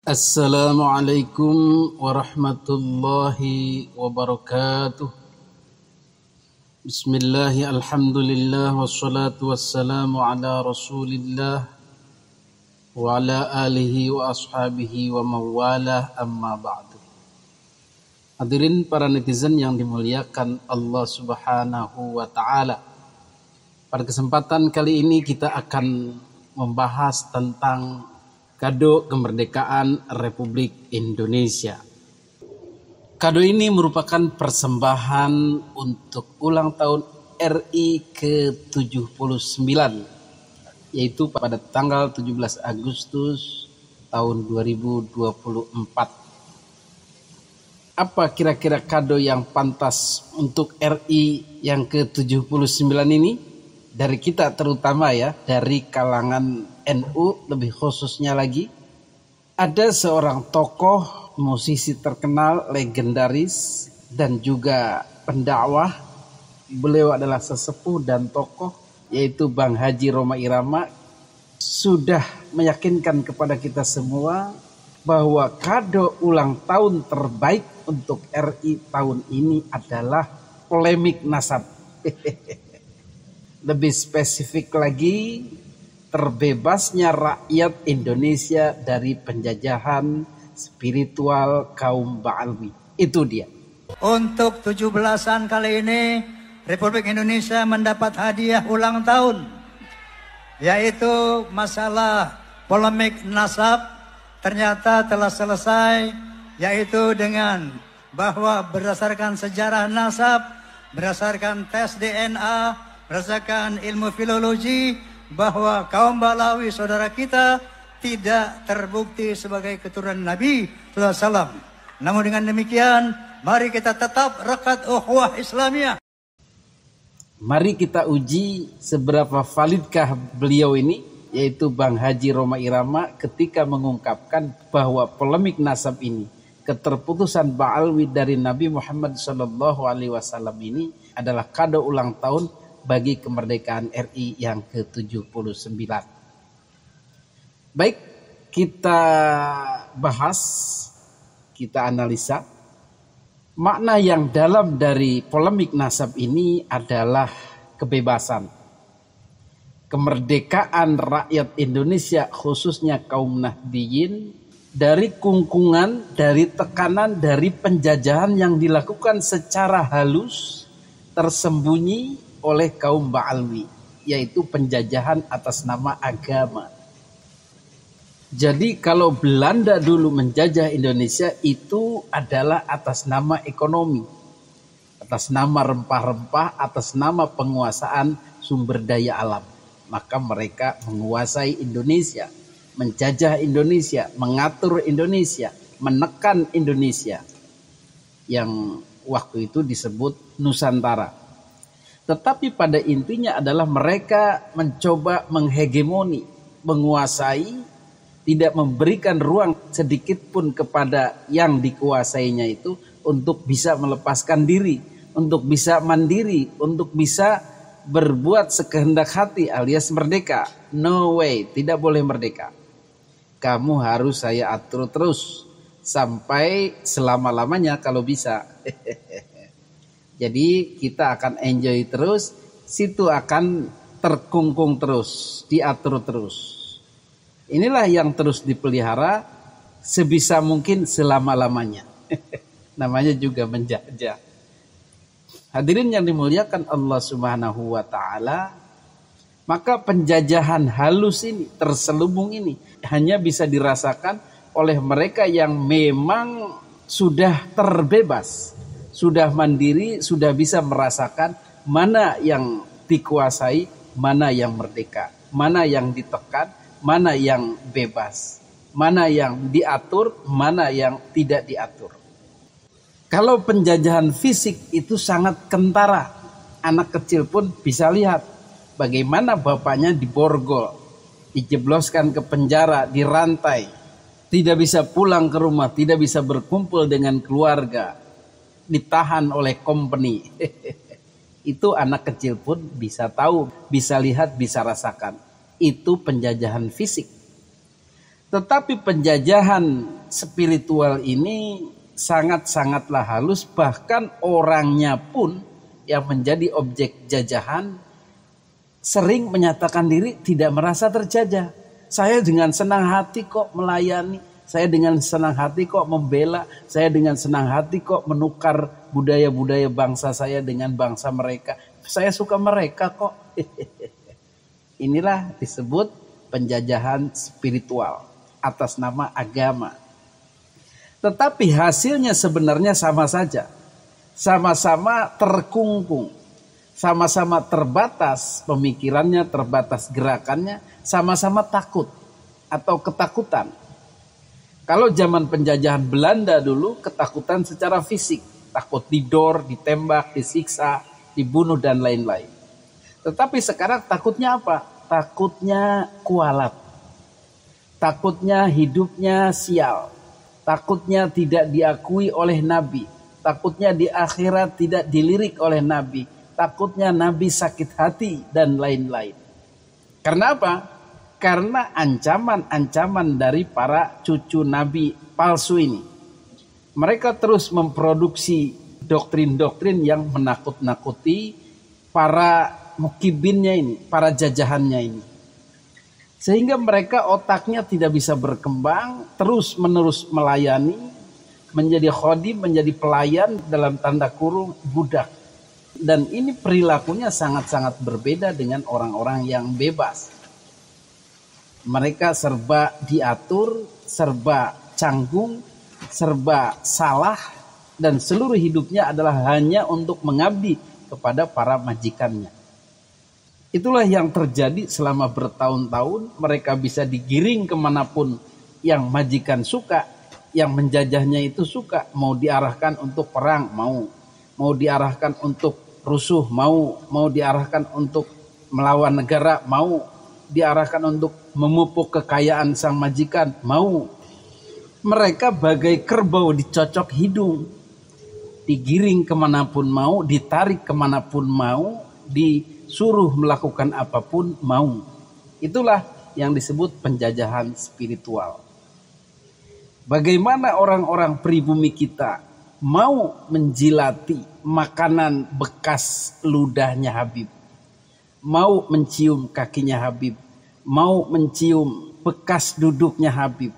Assalamualaikum warahmatullahi wabarakatuh. Bismillahi alhamdulillah wassalatu wassalamu ala rasulillah wa ala alihi wa ashabihi wa mawalah amma ba'du. Hadirin para netizen yang dimuliakan Allah subhanahu wa ta'ala. Pada kesempatan kali ini kita akan membahas tentang kado kemerdekaan Republik Indonesia. Kado ini merupakan persembahan untuk ulang tahun RI ke-79, yaitu pada tanggal 17 Agustus tahun 2024. Apa kira-kira kado yang pantas untuk RI yang ke-79 ini? Dari kita terutama ya, dari kalangan NU lebih khususnya lagi, ada seorang tokoh musisi terkenal, legendaris dan juga pendakwah. Beliau adalah sesepuh dan tokoh, yaitu Bang Haji Rhoma Irama, sudah meyakinkan kepada kita semua bahwa kado ulang tahun terbaik untuk RI tahun ini adalah polemik nasab. Lebih spesifik lagi, terbebasnya rakyat Indonesia dari penjajahan spiritual kaum Ba'alwi. Itu dia. Untuk 17-an kali ini, Republik Indonesia mendapat hadiah ulang tahun, yaitu masalah polemik nasab ternyata telah selesai, yaitu dengan bahwa berdasarkan sejarah nasab, berdasarkan tes DNA, berdasarkan ilmu filologi, bahwa kaum Ba'alawi saudara kita tidak terbukti sebagai keturunan Nabi SAW. Namun dengan demikian, mari kita tetap rekat ukhuwah Islamiyah. Mari kita uji seberapa validkah beliau ini, yaitu Bang Haji Rhoma Irama, ketika mengungkapkan bahwa polemik nasab ini, keterputusan Ba'alwi dari Nabi Muhammad SAW ini adalah kado ulang tahun bagi kemerdekaan RI yang ke-79. Baik, kita bahas, kita analisa. Makna yang dalam dari polemik nasab ini adalah kebebasan. Kemerdekaan rakyat Indonesia, khususnya kaum Nahdliyin, dari kungkungan, dari tekanan, dari penjajahan yang dilakukan secara halus, tersembunyi oleh kaum Ba'alwi, yaitu penjajahan atas nama agama. Jadi kalau Belanda dulu menjajah Indonesia, itu adalah atas nama ekonomi, atas nama rempah-rempah, atas nama penguasaan sumber daya alam. Maka mereka menguasai Indonesia, menjajah Indonesia, mengatur Indonesia, menekan Indonesia, yang waktu itu disebut Nusantara. Tetapi pada intinya adalah mereka mencoba menghegemoni, menguasai, tidak memberikan ruang sedikit pun kepada yang dikuasainya itu untuk bisa melepaskan diri, untuk bisa mandiri, untuk bisa berbuat sekehendak hati alias merdeka. No way, tidak boleh merdeka. Kamu harus saya atur terus sampai selama-lamanya kalau bisa. Jadi kita akan enjoy terus, situ akan terkungkung terus, diatur terus. Inilah yang terus dipelihara sebisa mungkin selama-lamanya. Namanya juga menjajah. Hadirin yang dimuliakan Allah Subhanahu wa ta'ala, maka penjajahan halus ini, terselubung ini, hanya bisa dirasakan oleh mereka yang memang sudah terbebas, sudah mandiri, sudah bisa merasakan mana yang dikuasai, mana yang merdeka, mana yang ditekan, mana yang bebas, mana yang diatur, mana yang tidak diatur. Kalau penjajahan fisik itu sangat kentara, anak kecil pun bisa lihat bagaimana bapaknya diborgol, dijebloskan ke penjara, dirantai, tidak bisa pulang ke rumah, tidak bisa berkumpul dengan keluarga, ditahan oleh company. Itu anak kecil pun bisa tahu, bisa lihat, bisa rasakan. Itu penjajahan fisik. Tetapi penjajahan spiritual ini sangat-sangatlah halus, bahkan orangnya pun yang menjadi objek jajahan sering menyatakan diri tidak merasa terjajah. Saya dengan senang hati kok melayani, saya dengan senang hati kok membela, saya dengan senang hati kok menukar budaya-budaya bangsa saya dengan bangsa mereka. Saya suka mereka kok. Inilah disebut penjajahan spiritual atas nama agama. Tetapi hasilnya sebenarnya sama saja. Sama-sama terkungkung. Sama-sama terbatas pemikirannya, terbatas gerakannya, sama-sama takut atau ketakutan. Kalau zaman penjajahan Belanda dulu, ketakutan secara fisik. Takut didor, ditembak, disiksa, dibunuh, dan lain-lain. Tetapi sekarang takutnya apa? Takutnya kualat. Takutnya hidupnya sial. Takutnya tidak diakui oleh Nabi. Takutnya di akhirat tidak dilirik oleh Nabi. Takutnya Nabi sakit hati dan lain-lain. Karena apa? Karena ancaman-ancaman dari para cucu Nabi palsu ini. Mereka terus memproduksi doktrin-doktrin yang menakut-nakuti para mukibinnya ini, para jajahannya ini. Sehingga mereka otaknya tidak bisa berkembang, terus-menerus melayani, menjadi khodim, menjadi pelayan dalam tanda kurung budak. Dan ini perilakunya sangat-sangat berbeda dengan orang-orang yang bebas. Mereka serba diatur, serba canggung, serba salah, dan seluruh hidupnya adalah hanya untuk mengabdi kepada para majikannya. Itulah yang terjadi selama bertahun-tahun. Mereka bisa digiring kemanapun yang majikan suka, yang menjajahnya itu suka. Mau diarahkan untuk perang, mau diarahkan untuk rusuh, mau diarahkan untuk melawan negara, mau diarahkan untuk memupuk kekayaan sang majikan, mau. Mereka bagai kerbau dicocok hidung, digiring kemanapun mau, ditarik kemanapun mau, disuruh melakukan apapun mau. Itulah yang disebut penjajahan spiritual. Bagaimana orang-orang pribumi kita mau menjilati makanan bekas ludahnya Habib, mau mencium kakinya Habib, mau mencium bekas duduknya Habib,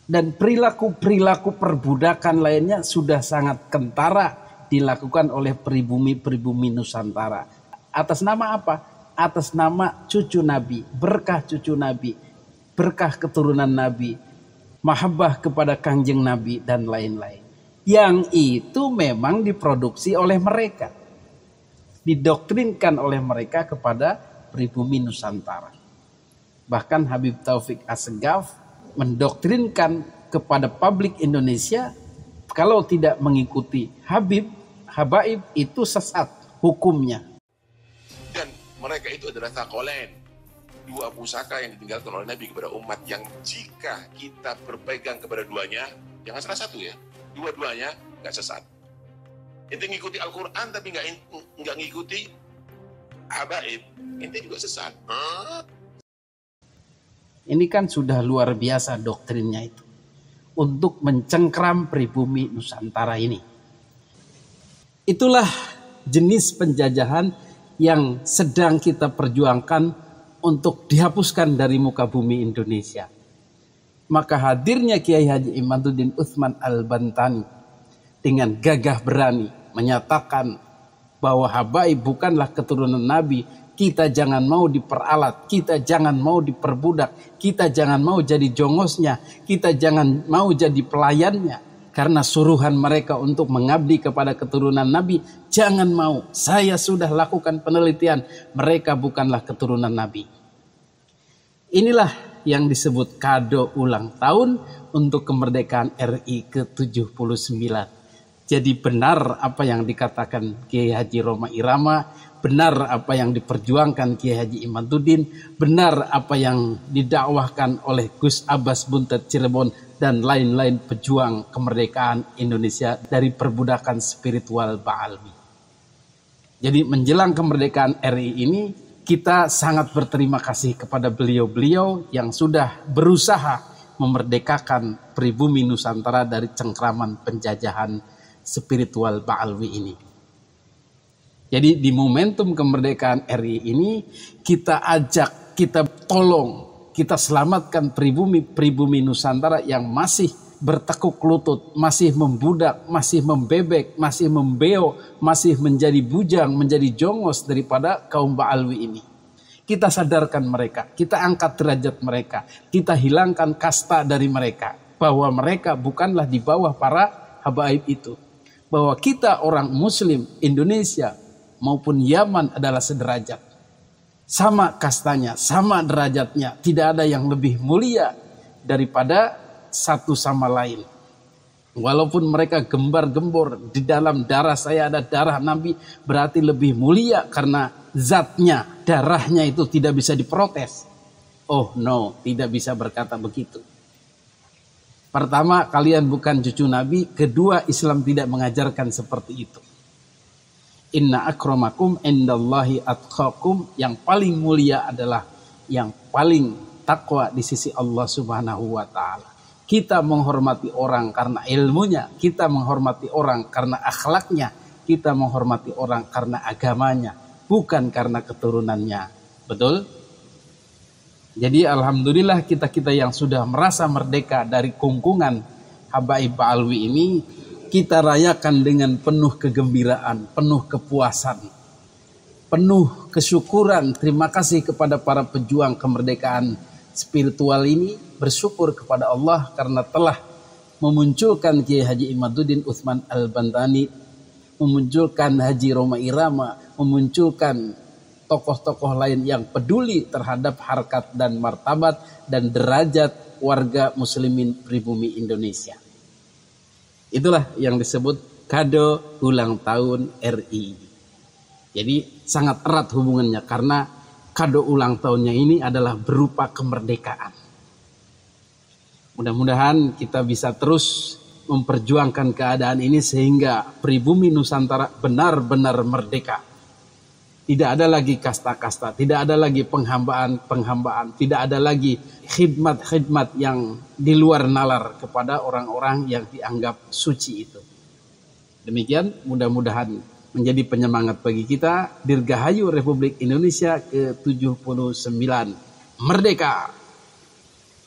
dan perilaku-perilaku perbudakan lainnya sudah sangat kentara dilakukan oleh pribumi-pribumi Nusantara. Atas nama apa? Atas nama cucu Nabi, berkah cucu Nabi, berkah keturunan Nabi, mahabbah kepada kanjeng Nabi, dan lain-lain. Yang itu memang diproduksi oleh mereka, didoktrinkan oleh mereka kepada pribumi Nusantara. Bahkan Habib Taufik Assegaf mendoktrinkan kepada publik Indonesia, kalau tidak mengikuti Habib, habaib itu sesat hukumnya. Dan mereka itu adalah taqolain, dua pusaka yang ditinggalkan oleh Nabi kepada umat, yang jika kita berpegang kepada duanya, jangan salah satu ya, dua-duanya nggak sesat. Ente ngikuti Al-Quran tapi nggak ngikuti habaib, ente juga sesat. Ini kan sudah luar biasa doktrinnya itu, untuk mencengkram pribumi Nusantara ini. Itulah jenis penjajahan yang sedang kita perjuangkan untuk dihapuskan dari muka bumi Indonesia. Maka hadirnya Kiai Haji Imaduddin Utsman Al-Bantani dengan gagah berani menyatakan bahwa habaib bukanlah keturunan Nabi. Kita jangan mau diperalat, kita jangan mau diperbudak, kita jangan mau jadi jongosnya, kita jangan mau jadi pelayannya. Karena suruhan mereka untuk mengabdi kepada keturunan Nabi, jangan mau. Saya sudah lakukan penelitian, mereka bukanlah keturunan Nabi. Inilah yang disebut kado ulang tahun untuk kemerdekaan RI ke-79. Jadi benar apa yang dikatakan Kiai Haji Roma Irama, benar apa yang diperjuangkan Kiai Haji Imaduddin, benar apa yang didakwahkan oleh Gus Abbas Buntet Cirebon dan lain-lain pejuang kemerdekaan Indonesia dari perbudakan spiritual Ba'alwi. Jadi menjelang kemerdekaan RI ini, kita sangat berterima kasih kepada beliau-beliau yang sudah berusaha memerdekakan pribumi Nusantara dari cengkraman penjajahan spiritual Ba'alwi ini. Jadi di momentum kemerdekaan RI ini kita ajak, kita tolong, kita selamatkan pribumi Nusantara yang masih bertekuk lutut, masih membudak, masih membebek, masih membeo, masih menjadi bujang, menjadi jongos daripada kaum Ba'alwi ini. Kita sadarkan mereka, kita angkat derajat mereka, kita hilangkan kasta dari mereka, bahwa mereka bukanlah di bawah para habaib itu. Bahwa kita orang Muslim Indonesia maupun Yaman adalah sederajat. Sama kastanya, sama derajatnya. Tidak ada yang lebih mulia daripada satu sama lain. Walaupun mereka gembar-gembor, di dalam darah saya ada darah Nabi, berarti lebih mulia karena zatnya, darahnya itu tidak bisa diprotes. Oh no, tidak bisa berkata begitu. Pertama, kalian bukan cucu Nabi. Kedua, Islam tidak mengajarkan seperti itu. Inna akramakum indallahi atqakum. Yang paling mulia adalah yang paling takwa di sisi Allah Subhanahu wa ta'ala. Kita menghormati orang karena ilmunya, kita menghormati orang karena akhlaknya, kita menghormati orang karena agamanya, bukan karena keturunannya. Betul? Jadi alhamdulillah kita yang sudah merasa merdeka dari kungkungan habaib Ba'alwi ini, kita rayakan dengan penuh kegembiraan, penuh kepuasan, penuh kesyukuran. Terima kasih kepada para pejuang kemerdekaan spiritual ini. Bersyukur kepada Allah karena telah memunculkan Kiai Haji Imaduddin Utsman Al-Bantani, memunculkan Haji Roma Irama, memunculkan tokoh-tokoh lain yang peduli terhadap harkat dan martabat dan derajat warga muslimin pribumi Indonesia. Itulah yang disebut kado ulang tahun RI. Jadi sangat erat hubungannya karena kado ulang tahunnya ini adalah berupa kemerdekaan. Mudah-mudahan kita bisa terus memperjuangkan keadaan ini sehingga pribumi Nusantara benar-benar merdeka. Tidak ada lagi kasta-kasta, tidak ada lagi penghambaan, tidak ada lagi khidmat-khidmat yang di luar nalar kepada orang-orang yang dianggap suci itu. Demikian, mudah-mudahan menjadi penyemangat bagi kita. Dirgahayu Republik Indonesia ke-79. Merdeka!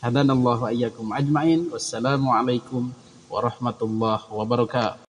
Hadanallahu wa iyyakum ajmain. Wassalamualaikum warahmatullahi wabarakatuh.